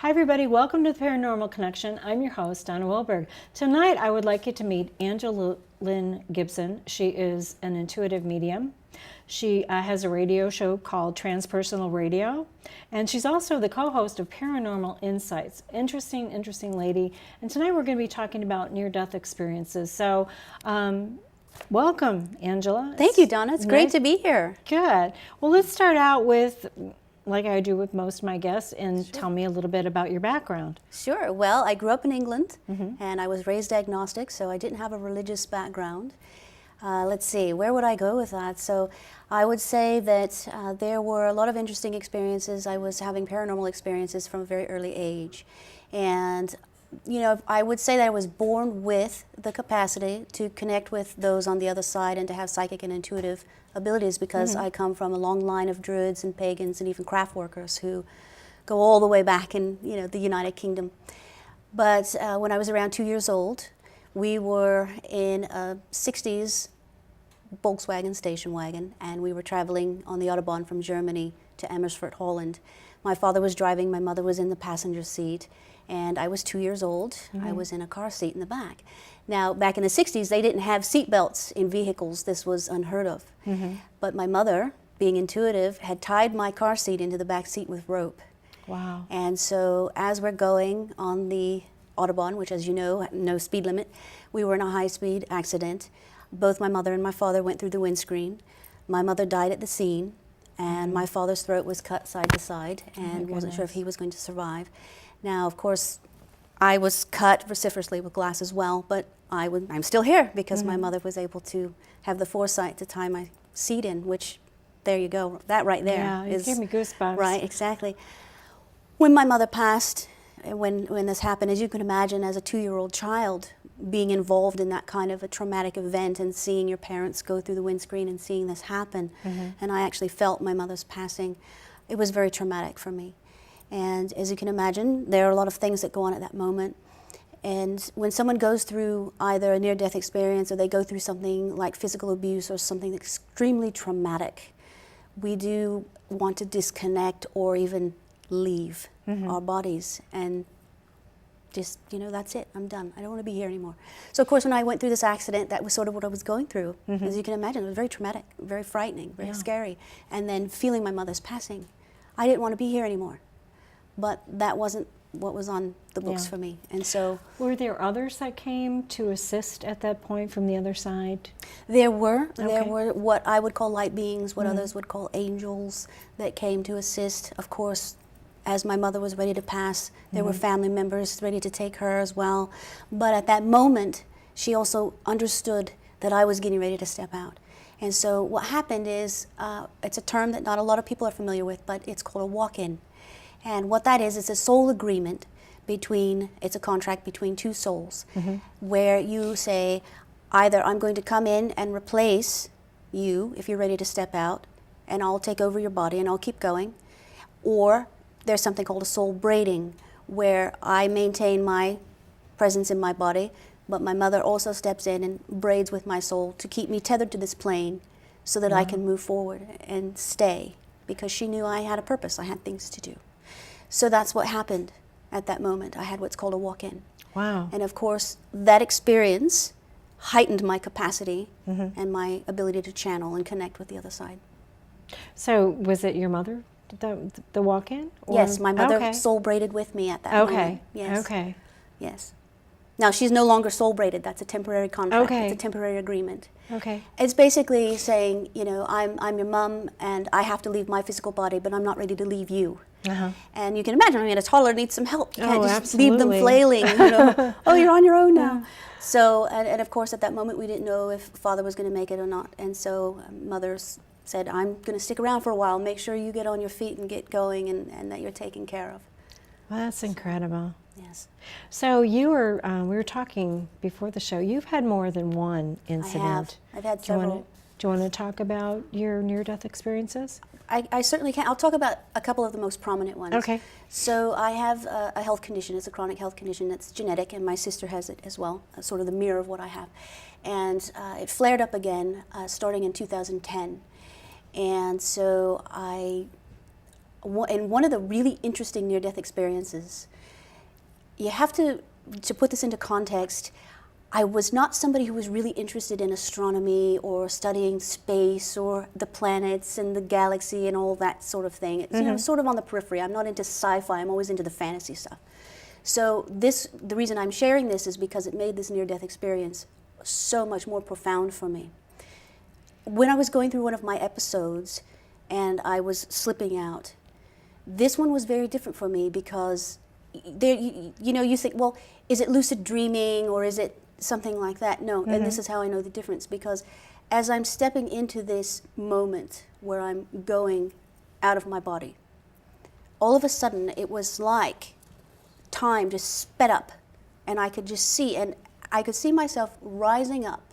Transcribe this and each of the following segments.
Hi everybody, welcome to the Paranormal Connection. I'm your host, DännaWilberg. Tonight I would like you to meet Lynne Gibson. She is an intuitive medium. She has a radio show called Transpersonal Radio, and she's also the co-host of Paranormal Insights. Interesting lady. And tonight we're going to be talking about near-death experiences. So welcome, Angela. Thank you, Donna. It's great to be here. Good. Well, let's start out with, like I do with most of my guests, and tell me a little bit about your background. Sure. Well, I grew up in England, and I was raised agnostic, so I didn't have a religious background. Let's see, where would I go with that? So I would say that there were a lot of interesting experiences. I was having paranormal experiences from a very early age. And, you know, I would say that I was born with the capacity to connect with those on the other side and to have psychic and intuitive abilities because I come from a long line of druids and pagans and even craft workers who go all the way back in, you know, the United Kingdom. But when I was around 2 years old, we were in a 60s Volkswagen station wagon, and we were traveling on the Autobahn from Germany to Amersfoort, Holland. My father was driving, my mother was in the passenger seat, and I was 2 years old. I was in a car seat in the back. Now, back in the 60s, they didn't have seat belts in vehicles. This was unheard of. But my mother, being intuitive, had tied my car seat into the back seat with rope. Wow. And so as we're going on the Autobahn, which, as you know, no speed limit, we were in a high-speed accident. Both my mother and my father went through the windscreen. My mother died at the scene, and my father's throat was cut side to side, and wasn't sure if he was going to survive. Now, of course, I was cut vociferously with glass as well, but I'm still here because my mother was able to have the foresight to tie my seat in, which, there you go, that right there. Yeah, it gave me goosebumps. Right, exactly. When my mother passed, when this happened, as you can imagine, as a 2-year-old child, being involved in that kind of a traumatic event and seeing your parents go through the windscreen and seeing this happen, and I actually felt my mother's passing, it was very traumatic for me. And as you can imagine, there are a lot of things that go on at that moment. And when someone goes through either a near-death experience or they go through something like physical abuse or something extremely traumatic, we do want to disconnect or even leave our bodies and just, you know, that's it, I'm done. I don't want to be here anymore. So of course when I went through this accident, that was sort of what I was going through. As you can imagine, it was very traumatic, very frightening, very scary. And then feeling my mother's passing, I didn't want to be here anymore. But that wasn't what was on the books for me. And so... Were there others that came to assist at that point from the other side? There were. There were what I would call light beings, what others would call angels that came to assist. Of course, as my mother was ready to pass, there were family members ready to take her as well. But at that moment, she also understood that I was getting ready to step out. And so what happened is, it's a term that not a lot of people are familiar with, but it's called a walk-in. And what that is a soul agreement between, it's a contract between two souls, where you say, either I'm going to come in and replace you if you're ready to step out, and I'll take over your body and I'll keep going, or there's something called a soul braiding, where I maintain my presence in my body, but my mother also steps in and braids with my soul to keep me tethered to this plane so that I can move forward and stay, because she knew I had a purpose, I had things to do. So that's what happened at that moment. I had what's called a walk-in. Wow. And of course, that experience heightened my capacity and my ability to channel and connect with the other side. So was it your mother, the walk-in? Yes, my mother soul braided with me at that moment. Yes. Okay. Yes. Now, she's no longer soul braided. That's a temporary contract. It's a temporary agreement. Okay. It's basically saying, you know, I'm your mom and I have to leave my physical body, but I'm not ready to leave you. And you can imagine, I mean, a toddler needs some help. You can't just leave them flailing, you know, oh, you're on your own now. So, and of course, at that moment, we didn't know if father was going to make it or not. And so mother said, I'm going to stick around for a while, make sure you get on your feet and get going and that you're taken care of. Well, that's incredible. Yes. So you were, we were talking before the show, you've had more than one incident. I have. I've had several. Do you want to talk about your near-death experiences? I certainly can. I'll talk about a couple of the most prominent ones. Okay. So I have a health condition. It's a chronic health condition that's genetic, and my sister has it as well, sort of the mirror of what I have. And it flared up again starting in 2010. And so in one of the really interesting near-death experiences, you have to put this into context, I was not somebody who was really interested in astronomy or studying space or the planets and the galaxy and all that sort of thing. It's, you know, sort of on the periphery. I'm not into sci-fi. I'm always into the fantasy stuff. So the reason I'm sharing this is because it made this near-death experience so much more profound for me. When I was going through one of my episodes and I was slipping out, this one was very different for me because there, you know, you think, well, is it lucid dreaming or is it something like that? No, and this is how I know the difference, because as I'm stepping into this moment where I'm going out of my body, all of a sudden it was like time just sped up, and I could just see, and I could see myself rising up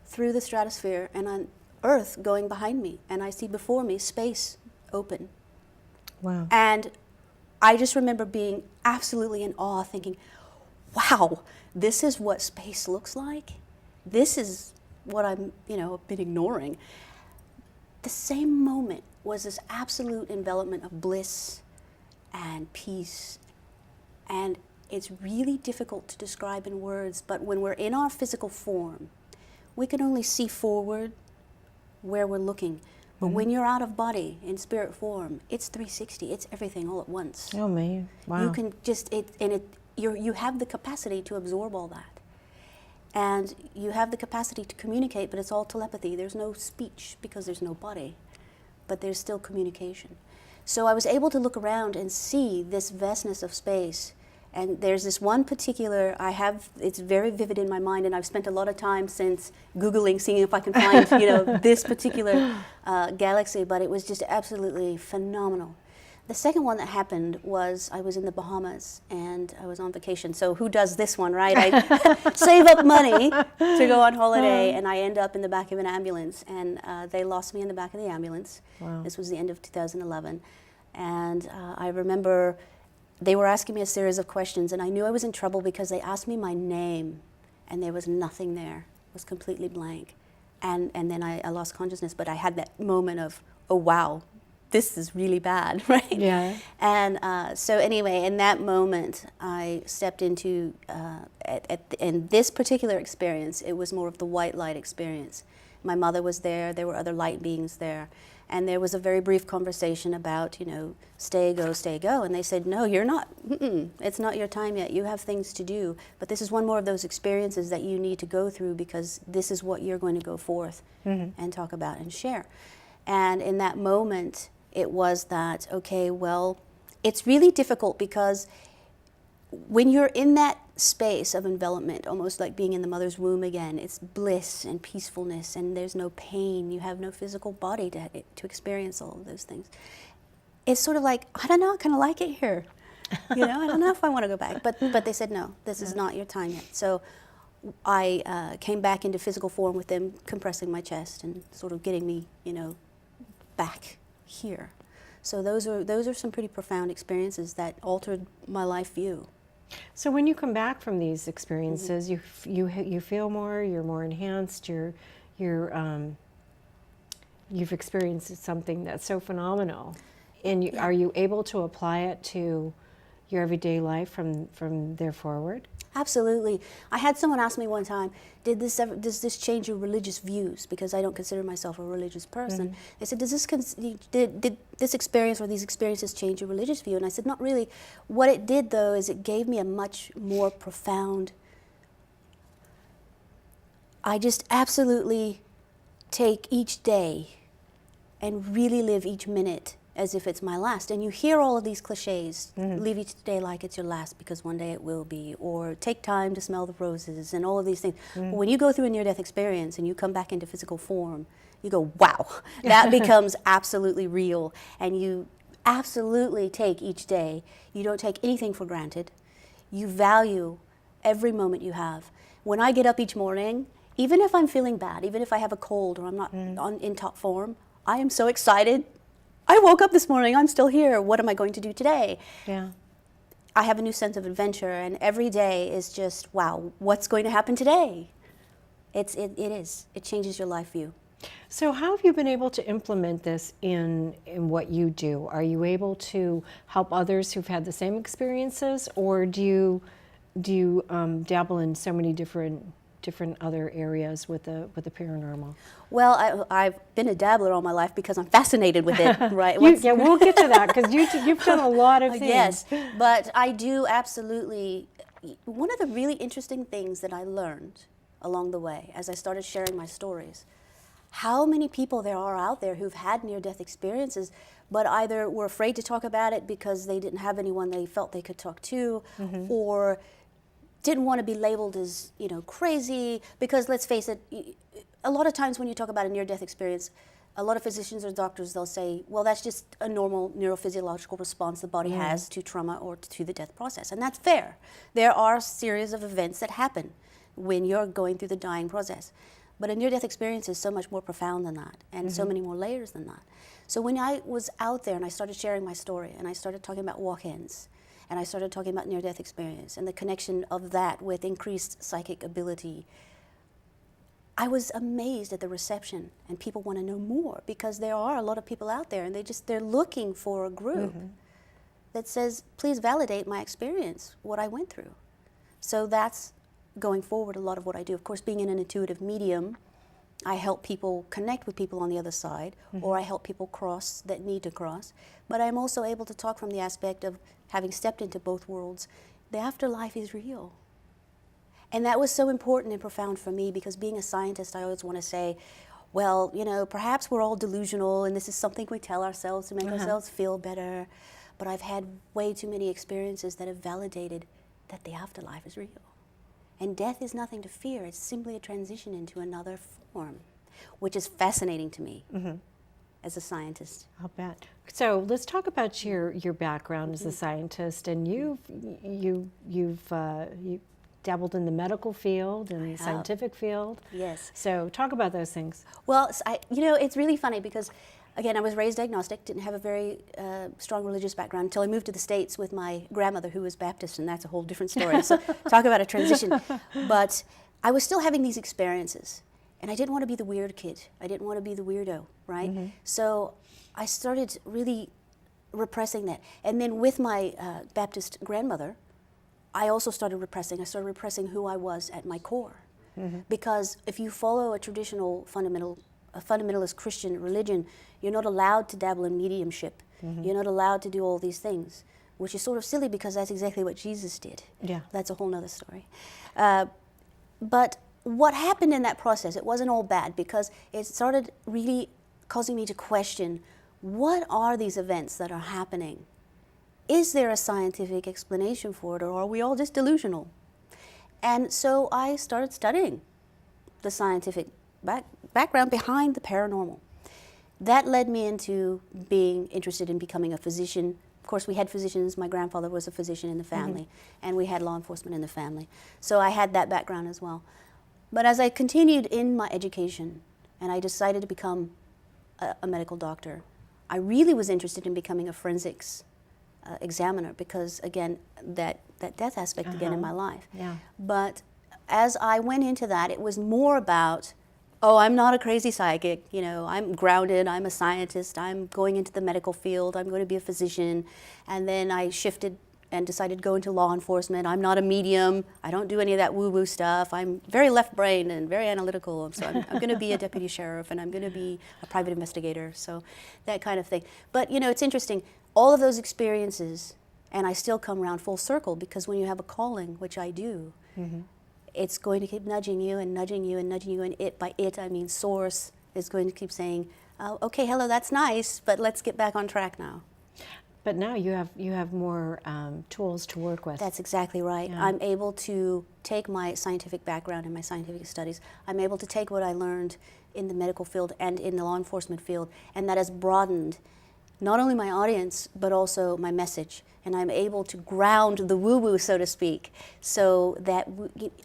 through the stratosphere and on Earth going behind me, and I see before me space open. Wow. And I just remember being absolutely in awe, thinking, wow, this is what space looks like? This is what I'm, you know, been ignoring. The same moment was this absolute envelopment of bliss and peace. And it's really difficult to describe in words, but when we're in our physical form, we can only see forward where we're looking. But when you're out of body in spirit form, it's 360. It's everything all at once. Oh man! Wow. You can just you have the capacity to absorb all that, and you have the capacity to communicate. But it's all telepathy. There's no speech because there's no body, but there's still communication. So I was able to look around and see this vastness of space. And there's this one particular, it's very vivid in my mind, and I've spent a lot of time since Googling, seeing if I can find, you know, this particular galaxy, but it was just absolutely phenomenal. The second one that happened was I was in the Bahamas, and I was on vacation. So who does this one, right? I save up money to go on holiday, and I end up in the back of an ambulance, and they lost me in the back of the ambulance. Wow. This was the end of 2011. And I remember they were asking me a series of questions, and I knew I was in trouble because they asked me my name, and there was nothing there. It was completely blank. And then I lost consciousness, but I had that moment of, oh, wow, this is really bad, right? Yeah. And so anyway, in that moment, I stepped into, in this particular experience, it was more of the white light experience. My mother was there were other light beings there. And there was a very brief conversation about, you know, stay, go. And they said, no, you're not, it's not your time yet. You have things to do. But this is one more of those experiences that you need to go through because this is what you're going to go forth and talk about and share. And in that moment, it was that, okay, well, it's really difficult because when you're in that space of envelopment, almost like being in the mother's womb again, it's bliss and peacefulness, and there's no pain. You have no physical body to experience all of those things. It's sort of like, I don't know, I kind of like it here. You know, I don't know if I want to go back. But they said, no, this is not your time yet. So I came back into physical form with them compressing my chest and sort of getting me, you know, back here. So those are some pretty profound experiences that altered my life view. So when you come back from these experiences, you feel more, you're more enhanced, you've experienced something that's so phenomenal, and are you able to apply it to your everyday life from there forward? Absolutely. I had someone ask me one time, does this change your religious views? Because I don't consider myself a religious person. They said, did this experience or these experiences change your religious view? And I said, not really. What it did, though, is it gave me a much more profound, I just absolutely take each day and really live each minute as if it's my last. And you hear all of these cliches, live each day like it's your last because one day it will be, or take time to smell the roses, and all of these things. But when you go through a near-death experience and you come back into physical form, you go, wow, that becomes absolutely real. And you absolutely take each day. You don't take anything for granted. You value every moment you have. When I get up each morning, even if I'm feeling bad, even if I have a cold or I'm not in top form, I am so excited. I woke up this morning, I'm still here, what am I going to do today? Yeah. I have a new sense of adventure, and every day is just, wow, what's going to happen today? It changes your life view. So how have you been able to implement this in what you do? Are you able to help others who've had the same experiences, or do you dabble in so many different other areas with the paranormal? Well, I've been a dabbler all my life because I'm fascinated with it, right? Yeah, we'll get to that, because you've done a lot of things. Yes, but I do absolutely. One of the really interesting things that I learned along the way as I started sharing my stories, how many people there are out there who've had near-death experiences, but either were afraid to talk about it because they didn't have anyone they felt they could talk to, or didn't want to be labeled as, crazy. Because let's face it, a lot of times when you talk about a near-death experience, a lot of physicians or doctors, they'll say, well, that's just a normal neurophysiological response the body has to trauma or to the death process. And that's fair. There are a series of events that happen when you're going through the dying process. But a near-death experience is so much more profound than that, and so many more layers than that. So when I was out there and I started sharing my story, and I started talking about walk-ins, and I started talking about near-death experience and the connection of that with increased psychic ability, I was amazed at the reception, and people want to know more, because there are a lot of people out there, and they're looking for a group that says, please validate my experience, what I went through. So that's going forward a lot of what I do. Of course, being in an intuitive medium, I help people connect with people on the other side, or I help people cross that need to cross. But I'm also able to talk from the aspect of having stepped into both worlds. The afterlife is real. And that was so important and profound for me, because being a scientist, I always want to say, well, perhaps we're all delusional and this is something we tell ourselves to make ourselves feel better. But I've had way too many experiences that have validated that the afterlife is real. And death is nothing to fear. It's simply a transition into another form, which is fascinating to me as a scientist. I'll bet. So let's talk about your background as a scientist. And you've dabbled in the medical field and the scientific field. Yes. So talk about those things. Well, it's really funny because, again, I was raised agnostic, didn't have a very strong religious background until I moved to the States with my grandmother, who was Baptist, and that's a whole different story. So talk about a transition. But I was still having these experiences, and I didn't want to be the weird kid. I didn't want to be the weirdo, right? So I started really repressing that. And then with my Baptist grandmother, I also started repressing. I started repressing who I was at my core. Because if you follow a traditional fundamentalist Christian religion, you're not allowed to dabble in mediumship. You're not allowed to do all these things, which is sort of silly because that's exactly what Jesus did. Yeah. That's a whole nother story. But what happened in that process, it wasn't all bad, because it started really causing me to question, what are these events that are happening? Is there a scientific explanation for it, or are we all just delusional? And so I started studying the scientific background behind the paranormal. That led me into being interested in becoming a physician. Of course, we had physicians. My grandfather was a physician in the family, and we had law enforcement in the family. So I had that background as well. But as I continued in my education, and I decided to become a medical doctor, I really was interested in becoming a forensics examiner, because, again, that death aspect again in my life. Yeah. But as I went into that, it was more about, oh, I'm not a crazy psychic, I'm grounded, I'm a scientist, I'm going into the medical field, I'm going to be a physician. And then I shifted and decided to go into law enforcement. I'm not a medium, I don't do any of that woo-woo stuff. I'm very left-brained and very analytical, so I'm going to be a deputy sheriff, and I'm going to be a private investigator, so that kind of thing. But, it's interesting, all of those experiences, and I still come around full circle, because when you have a calling, which I do, it's going to keep nudging you and nudging you and nudging you, and by it I mean Source is going to keep saying, oh, okay, hello, that's nice, but let's get back on track now. But now you have more tools to work with. That's exactly right. Yeah. I'm able to take my scientific background and my scientific studies. I'm able to take what I learned in the medical field and in the law enforcement field, and that has broadened not only my audience, but also my message. And I'm able to ground the woo-woo, so to speak, so that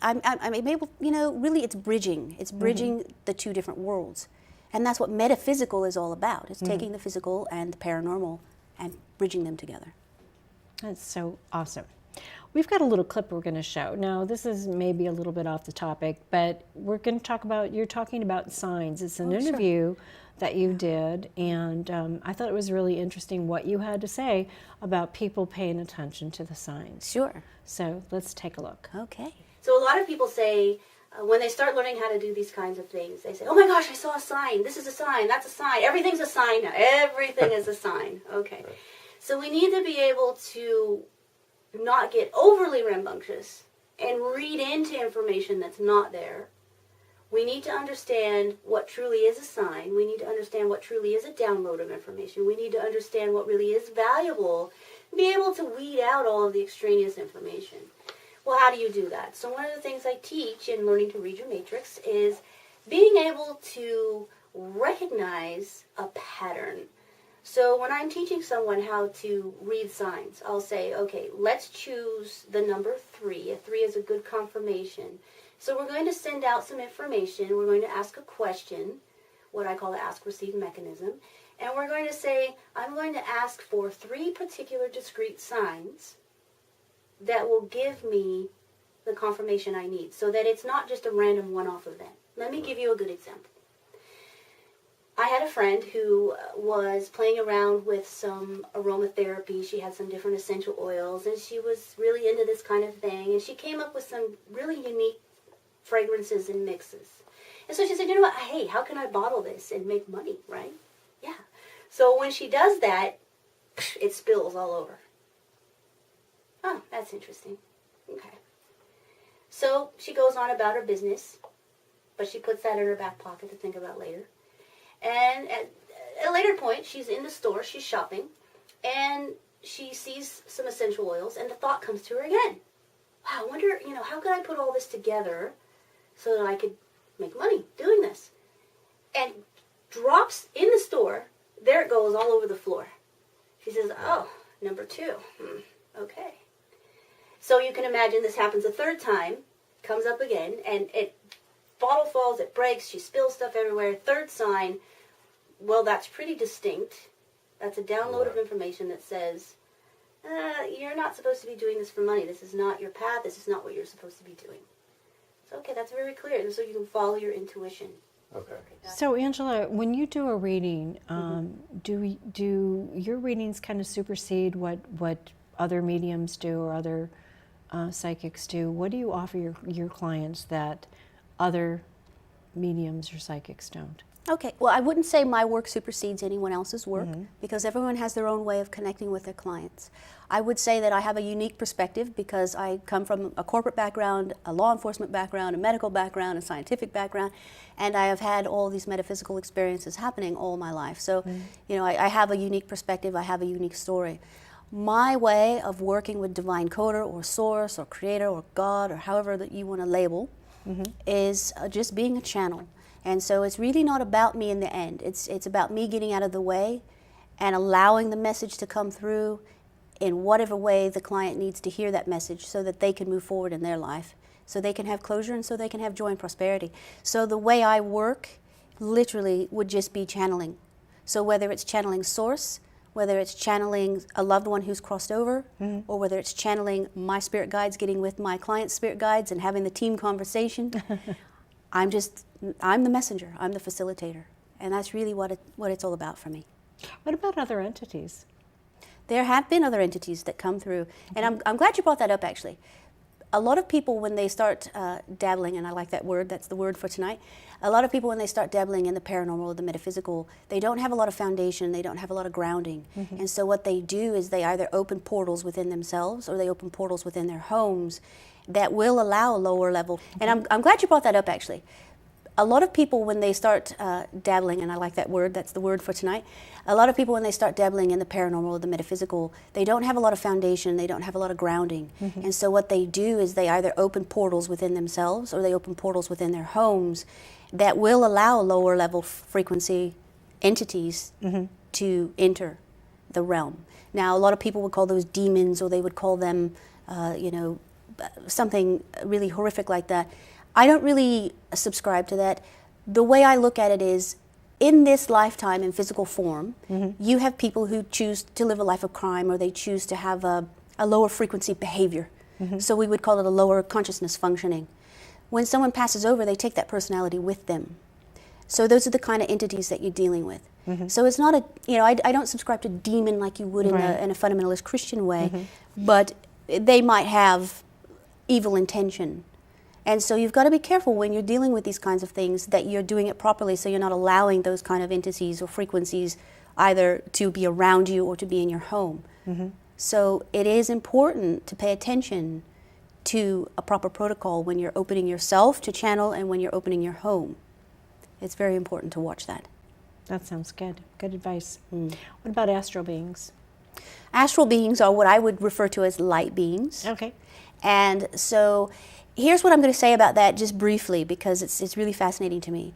I'm able, really it's bridging. It's bridging the two different worlds. And that's what metaphysical is all about. It's taking the physical and the paranormal and bridging them together. That's so awesome. We've got a little clip we're going to show. Now, this is maybe a little bit off the topic, but we're going to talk about, you're talking about signs. It's an interview that you did, and I thought it was really interesting what you had to say about people paying attention to the signs. Sure. So let's take a look. Okay. So a lot of people say, when they start learning how to do these kinds of things, they say, oh my gosh, I saw a sign. This is a sign. That's a sign. Everything's a sign now. Everything is a sign. Okay. So we need to be able to not get overly rambunctious and read into information that's not there. We need to understand what truly is a sign. We need to understand what truly is a download of information. We need to understand what really is valuable, and be able to weed out all of the extraneous information. Well, how do you do that? So one of the things I teach in learning to read your matrix is being able to recognize a pattern. So when I'm teaching someone how to read signs, I'll say, okay, let's choose the number 3. A 3 is a good confirmation. So we're going to send out some information. We're going to ask a question, what I call the ask-receive mechanism. And we're going to say, I'm going to ask for 3 particular discrete signs that will give me the confirmation I need, so that it's not just a random one-off event. Let me give you a good example. I had a friend who was playing around with some aromatherapy. She had some different essential oils, and she was really into this kind of thing. And she came up with some really unique fragrances and mixes. And so she said, you know what, hey, how can I bottle this and make money, right? Yeah. So when she does that, it spills all over. Oh, that's interesting. Okay. So she goes on about her business, but she puts that in her back pocket to think about later. And at a later point, she's in the store, she's shopping, and she sees some essential oils, and the thought comes to her again. Wow, I wonder, how could I put all this together so that I could make money doing this? And drops in the store, there it goes all over the floor. She says, oh, number 2. Okay. So you can imagine this happens a third time, comes up again, and bottle falls, it breaks, she spills stuff everywhere. Third sign, well, that's pretty distinct. That's a download of information that says, you're not supposed to be doing this for money. This is not your path. This is not what you're supposed to be doing. So, okay, that's very clear. And so you can follow your intuition. Okay. So, Angela, when you do a reading, do your readings kind of supersede what other mediums do or other psychics do? What do you offer your clients that other mediums or psychics don't? Okay, well, I wouldn't say my work supersedes anyone else's work because everyone has their own way of connecting with their clients. I would say that I have a unique perspective because I come from a corporate background, a law enforcement background, a medical background, a scientific background, and I have had all these metaphysical experiences happening all my life. So, I have a unique perspective, I have a unique story. My way of working with divine coder or source or creator or God or however that you want to label is just being a channel. And so it's really not about me in the end. It's about me getting out of the way and allowing the message to come through in whatever way the client needs to hear that message so that they can move forward in their life, so they can have closure and so they can have joy and prosperity. So the way I work literally would just be channeling. So whether it's channeling source, whether it's channeling a loved one who's crossed over, or whether it's channeling my spirit guides, getting with my client's spirit guides and having the team conversation, I'm the messenger, I'm the facilitator. And that's really what it's all about for me. What about other entities? There have been other entities that come through. And I'm glad you brought that up, actually. A lot of people, when they start dabbling, and I like that word, that's the word for tonight, a lot of people, when they start dabbling in the paranormal or the metaphysical, they don't have a lot of foundation, they don't have a lot of grounding. And so what they do is they either open portals within themselves or they open portals within their homes that will allow a lower level. And I'm glad you brought that up, actually. A lot of people, when they start dabbling, and I like that word, that's the word for tonight, a lot of people, when they start dabbling in the paranormal or the metaphysical, they don't have a lot of foundation, they don't have a lot of grounding. And so what they do is they either open portals within themselves or they open portals within their homes that will allow lower level frequency entities to enter the realm. Now, a lot of people would call those demons, or they would call them, something really horrific like that. I don't really subscribe to that. The way I look at it is, in this lifetime in physical form, you have people who choose to live a life of crime, or they choose to have a a lower frequency behavior. So we would call it a lower consciousness functioning. When someone passes over, they take that personality with them. So those are the kind of entities that you're dealing with. So it's not a, you know, I don't subscribe to demon like you would in a fundamentalist Christian way, but they might have evil intention. And so you've got to be careful when you're dealing with these kinds of things that you're doing it properly, so you're not allowing those kind of entities or frequencies either to be around you or to be in your home. So it is important to pay attention to a proper protocol when you're opening yourself to channel and when you're opening your home. It's very important to watch that. That sounds good. Good advice. What about astral beings? Astral beings are what I would refer to as light beings. Okay. And so here's what I'm going to say about that just briefly, because it's really fascinating to me.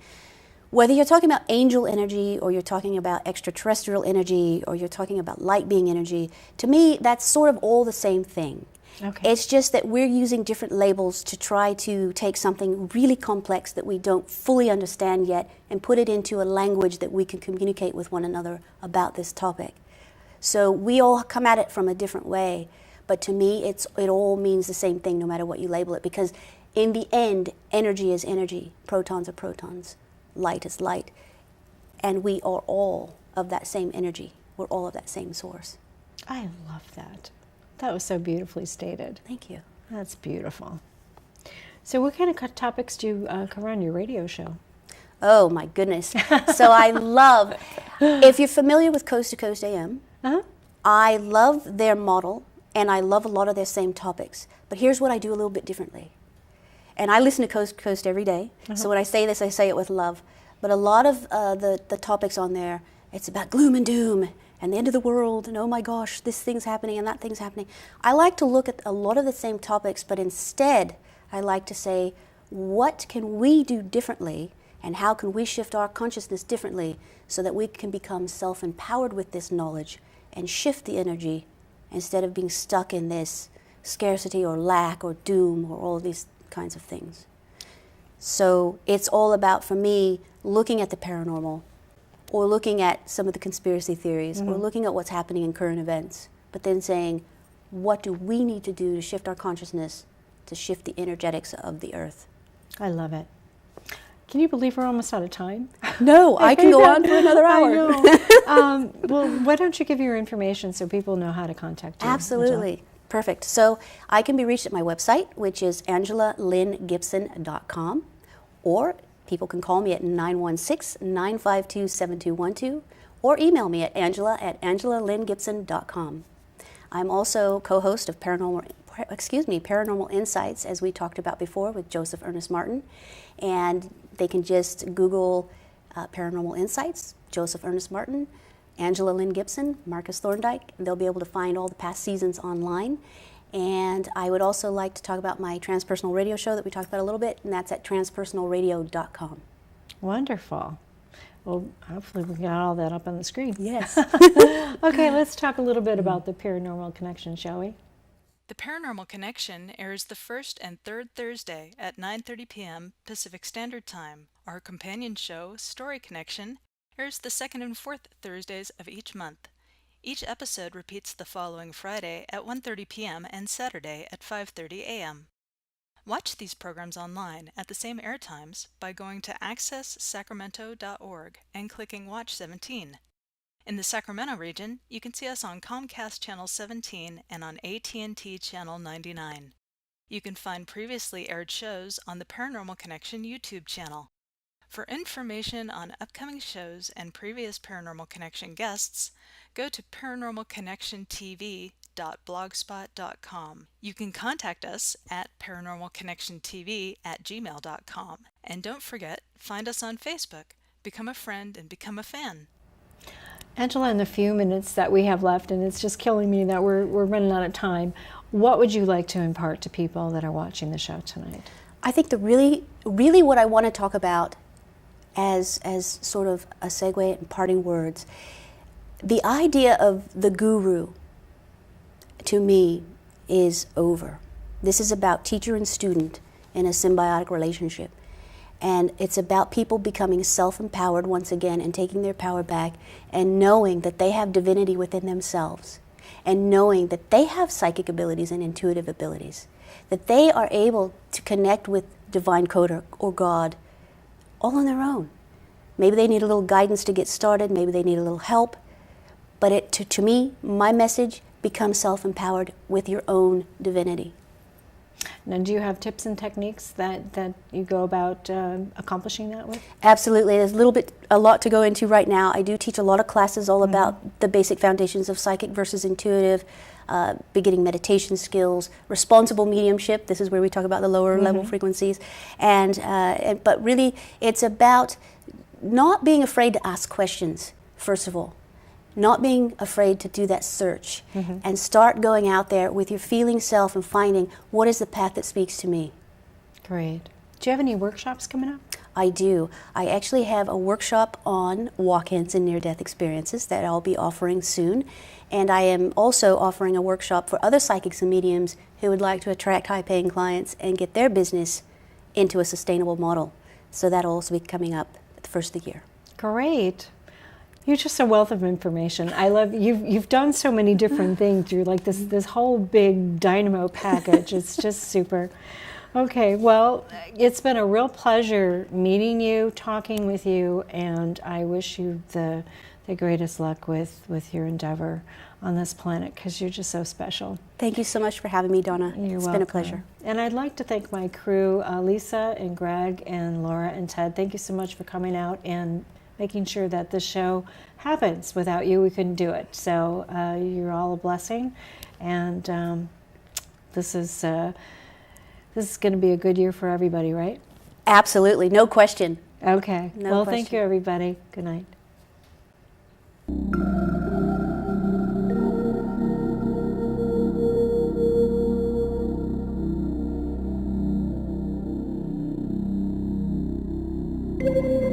Whether you're talking about angel energy or you're talking about extraterrestrial energy or you're talking about light being energy, to me that's sort of all the same thing. Okay. It's just that we're using different labels to try to take something really complex that we don't fully understand yet and put it into a language that we can communicate with one another about this topic. So we all come at it from a different way, but to me it all means the same thing no matter what you label it, because in the end, energy is energy, protons are protons, light is light, and we are all of that same energy. We're all of that same source. I love that. That was so beautifully stated. Thank you. That's beautiful. So what kind of topics do you cover on your radio show? Oh my goodness. So I love, if you're familiar with Coast to Coast AM, I love their model and I love a lot of their same topics. But here's what I do a little bit differently. And I listen to Coast to Coast every day. So when I say this, I say it with love. But a lot of the topics on there, it's about gloom and doom and the end of the world, and oh my gosh, this thing's happening and that thing's happening. I like to look at a lot of the same topics, but instead I like to say, what can we do differently and how can we shift our consciousness differently so that we can become self-empowered with this knowledge and shift the energy instead of being stuck in this scarcity or lack or doom or all these kinds of things. So it's all about, for me, looking at the paranormal, or looking at some of the conspiracy theories, or looking at what's happening in current events, but then saying, what do we need to do to shift our consciousness, to shift the energetics of the earth? I love it. Can you believe we're almost out of time? No, I can go on for another hour. I know. Well, why don't you give your information so people know how to contact you? Absolutely. Perfect. So I can be reached at my website, which is AngelaLynneGibson.com, or people can call me at 916-952-7212, or email me at Angela@AngelaLynneGibson.com. I'm also co-host of Paranormal Insights, as we talked about before, with Joseph Ernest Martin. And they can just Google Paranormal Insights, Joseph Ernest Martin, Angela Lynne Gibson, Marcus Thorndike, and they'll be able to find all the past seasons online. And I would also like to talk about my Transpersonal Radio show that we talked about a little bit, and that's at transpersonalradio.com. Wonderful. Well, hopefully we got all that up on the screen. Yes. Okay, let's talk a little bit about the Paranormal Connection, shall we? The Paranormal Connection airs the first and third Thursday at 9:30 p.m. Pacific Standard Time. Our companion show, Story Connection, airs the second and fourth Thursdays of each month. Each episode repeats the following Friday at 1:30 p.m. and Saturday at 5:30 a.m. Watch these programs online at the same air times by going to accesssacramento.org and clicking Watch 17. In the Sacramento region, you can see us on Comcast Channel 17 and on AT&T Channel 99. You can find previously aired shows on the Paranormal Connection YouTube channel. For information on upcoming shows and previous Paranormal Connection guests, go to paranormalconnectiontv.blogspot.com. You can contact us at paranormalconnectiontv@gmail.com. And don't forget, find us on Facebook, become a friend, and become a fan. Angela, in the few minutes that we have left, and it's just killing me that we're running out of time, what would you like to impart to people that are watching the show tonight? I think really what I want to talk about as sort of a segue and parting words, the idea of the guru, to me, is over. This is about teacher and student in a symbiotic relationship. And it's about people becoming self-empowered once again and taking their power back and knowing that they have divinity within themselves. and knowing that they have psychic abilities and intuitive abilities, that they are able to connect with divine code or God all on their own. Maybe they need a little guidance to get started, maybe they need a little help, but to me, my message, become self-empowered with your own divinity. Now, do you have tips and techniques that you go about accomplishing that with? Absolutely. There's a lot to go into right now. I do teach a lot of classes all about the basic foundations of psychic versus intuitive, beginning meditation skills, responsible mediumship. This is where we talk about the lower level frequencies. But really, it's about not being afraid to ask questions, first of all. Not being afraid to do that search and start going out there with your feeling self and finding what is the path that speaks to me. Great. Do you have any workshops coming up? I do. I actually have a workshop on walk-ins and near-death experiences that I'll be offering soon. And I am also offering a workshop for other psychics and mediums who would like to attract high-paying clients and get their business into a sustainable model. So that'll also be coming up at the first of the year. Great. You're just a wealth of information. I love you've done so many different things. You're like this whole big dynamo package. It's just super. Okay, well, it's been a real pleasure meeting you, talking with you, and I wish you the greatest luck with your endeavor on this planet, because you're just so special. Thank you so much for having me, Donna. You're It's welcome. been a pleasure. And I'd like to thank my crew, Lisa and Greg and Laura and Ted. Thank you so much for coming out and making sure that this show happens. Without you, we couldn't do it. So you're all a blessing, and this is going to be a good year for everybody, right? Absolutely, no question. Okay. No well, question. thank you, everybody. Good night. Thank you.